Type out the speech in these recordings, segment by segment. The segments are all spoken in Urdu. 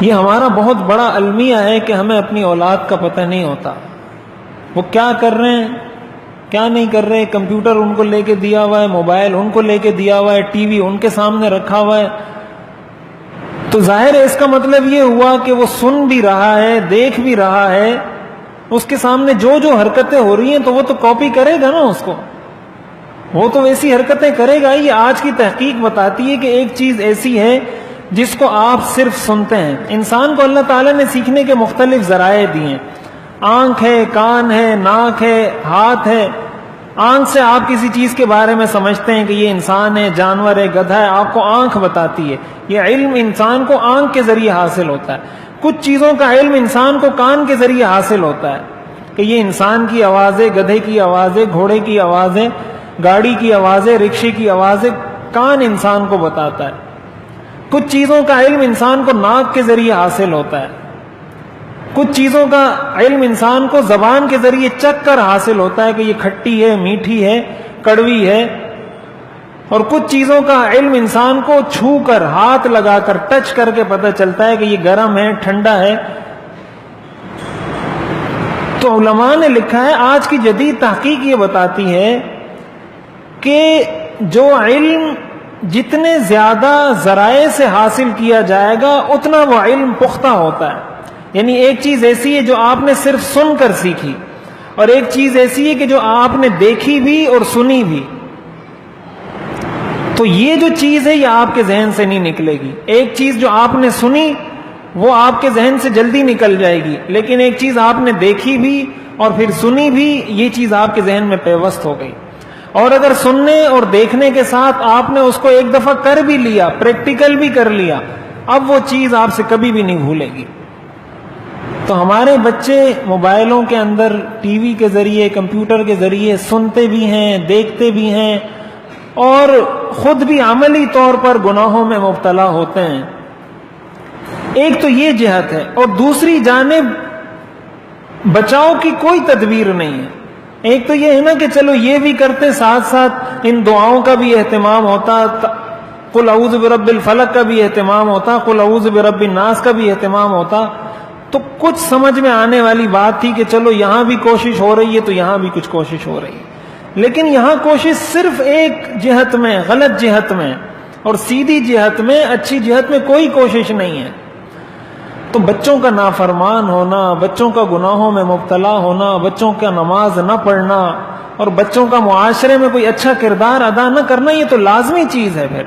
یہ ہمارا بہت بڑا المیہ ہے کہ ہمیں اپنی اولاد کا پتہ نہیں ہوتا، وہ کیا کر رہے ہیں کیا نہیں کر رہے. کمپیوٹر ان کو لے کے دیا ہوا ہے، موبائل ان کو لے کے دیا ہوا ہے، ٹی وی ان کے سامنے رکھا ہوا ہے. تو ظاہر ہے اس کا مطلب یہ ہوا کہ وہ سن بھی رہا ہے، دیکھ بھی رہا ہے، اس کے سامنے جو جو حرکتیں ہو رہی ہیں تو وہ تو کاپی کرے گا نا، اس کو وہ تو ویسی حرکتیں کرے گا. یہ آج کی تحقیق بتاتی ہے کہ ایک چیز ایسی ہے جس کو آپ صرف سنتے ہیں. انسان کو اللہ تعالیٰ نے سیکھنے کے مختلف ذرائع دیے ہیں. آنکھ ہے، کان ہے، ناک ہے، ہاتھ ہے. آنکھ سے آپ کسی چیز کے بارے میں سمجھتے ہیں کہ یہ انسان ہے، جانور ہے، گدھا ہے، آپ کو آنکھ بتاتی ہے. یہ علم انسان کو آنکھ کے ذریعے حاصل ہوتا ہے. کچھ چیزوں کا علم انسان کو کان کے ذریعے حاصل ہوتا ہے کہ یہ انسان کی آوازیں، گدھے کی آوازیں، گھوڑے کی آوازیں، گاڑی کی آوازیں، رکشے کی آوازیں، کان انسان کو بتاتا ہے. کچھ چیزوں کا علم انسان کو ناک کے ذریعے حاصل ہوتا ہے. کچھ چیزوں کا علم انسان کو زبان کے ذریعے چکھ کر حاصل ہوتا ہے کہ یہ کھٹی ہے، میٹھی ہے، کڑوی ہے. اور کچھ چیزوں کا علم انسان کو چھو کر، ہاتھ لگا کر، ٹچ کر کے پتہ چلتا ہے کہ یہ گرم ہے، ٹھنڈا ہے. تو علماء نے لکھا ہے، آج کی جدید تحقیق یہ بتاتی ہے کہ جو علم جتنے زیادہ ذرائع سے حاصل کیا جائے گا اتنا وہ علم پختہ ہوتا ہے. یعنی ایک چیز ایسی ہے جو آپ نے صرف سن کر سیکھی، اور ایک چیز ایسی ہے کہ جو آپ نے دیکھی بھی اور سنی بھی. تو یہ جو چیز ہے یہ آپ کے ذہن سے نہیں نکلے گی. ایک چیز جو آپ نے سنی وہ آپ کے ذہن سے جلدی نکل جائے گی، لیکن ایک چیز آپ نے دیکھی بھی اور پھر سنی بھی، یہ چیز آپ کے ذہن میں پیوست ہو گئی. اور اگر سننے اور دیکھنے کے ساتھ آپ نے اس کو ایک دفعہ کر بھی لیا، پریکٹیکل بھی کر لیا، اب وہ چیز آپ سے کبھی بھی نہیں بھولے گی. تو ہمارے بچے موبائلوں کے اندر، ٹی وی کے ذریعے، کمپیوٹر کے ذریعے سنتے بھی ہیں، دیکھتے بھی ہیں، اور خود بھی عملی طور پر گناہوں میں مبتلا ہوتے ہیں. ایک تو یہ جہت ہے، اور دوسری جانب بچاؤ کی کوئی تدبیر نہیں ہے. ایک تو یہ ہے نا کہ چلو یہ بھی کرتے، ساتھ ساتھ ان دعاؤں کا بھی اہتمام ہوتا، قل اعوذ برب الفلق کا بھی اہتمام ہوتا، قل اعوذ برب الناس کا بھی اہتمام ہوتا. تو کچھ سمجھ میں آنے والی بات تھی کہ چلو یہاں بھی کوشش ہو رہی ہے تو یہاں بھی کچھ کوشش ہو رہی ہے. لیکن یہاں کوشش صرف ایک جہت میں، غلط جہت میں، اور سیدھی جہت میں، اچھی جہت میں کوئی کوشش نہیں ہے. تو بچوں کا نافرمان ہونا، بچوں کا گناہوں میں مبتلا ہونا، بچوں کا نماز نہ پڑھنا، اور بچوں کا معاشرے میں کوئی اچھا کردار ادا نہ کرنا، یہ تو لازمی چیز ہے. پھر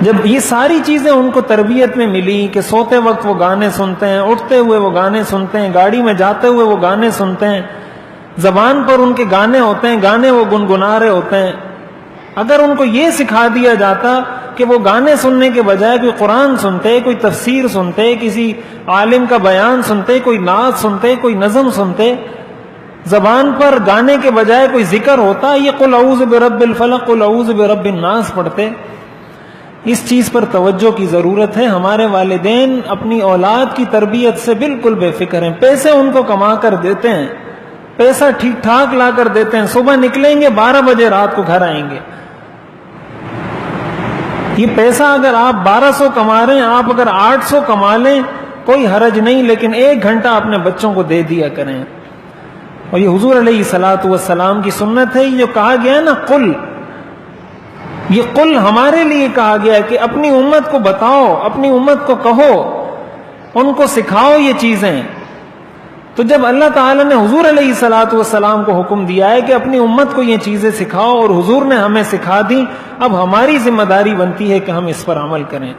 جب یہ ساری چیزیں ان کو تربیت میں ملی کہ سوتے وقت وہ گانے سنتے ہیں، اٹھتے ہوئے وہ گانے سنتے ہیں، گاڑی میں جاتے ہوئے وہ گانے سنتے ہیں، زبان پر ان کے گانے ہوتے ہیں، گانے وہ گنگنا رہے ہوتے ہیں. اگر ان کو یہ سکھا دیا جاتا کہ وہ گانے سننے کے بجائے کوئی قرآن سنتے، کوئی تفسیر سنتے، کسی عالم کا بیان سنتے، کوئی نعت سنتے، کوئی نظم سنتے، زبان پر گانے کے بجائے کوئی ذکر ہوتا، یہ قل اعوذ برب الفلق، قل اعوذ برب الناس پڑھتے. اس چیز پر توجہ کی ضرورت ہے. ہمارے والدین اپنی اولاد کی تربیت سے بالکل بے فکر ہیں. پیسے ان کو کما کر دیتے ہیں، پیسہ ٹھیک ٹھاک لا کر دیتے ہیں، صبح نکلیں گے 12 بجے رات کو گھر آئیں گے. یہ پیسہ اگر آپ 1200 کما رہے ہیں، آپ اگر 800 کما لیں کوئی حرج نہیں، لیکن 1 گھنٹہ اپنے بچوں کو دے دیا کریں. اور یہ حضور علیہ الصلوۃ والسلام کی سنت ہے. یہ جو کہا گیا نا قل، یہ قل ہمارے لیے کہا گیا ہے کہ اپنی امت کو بتاؤ، اپنی امت کو کہو، ان کو سکھاؤ یہ چیزیں. تو جب اللہ تعالیٰ نے حضور علیہ الصلوۃ والسلام کو حکم دیا ہے کہ اپنی امت کو یہ چیزیں سکھاؤ، اور حضور نے ہمیں سکھا دی، اب ہماری ذمہ داری بنتی ہے کہ ہم اس پر عمل کریں.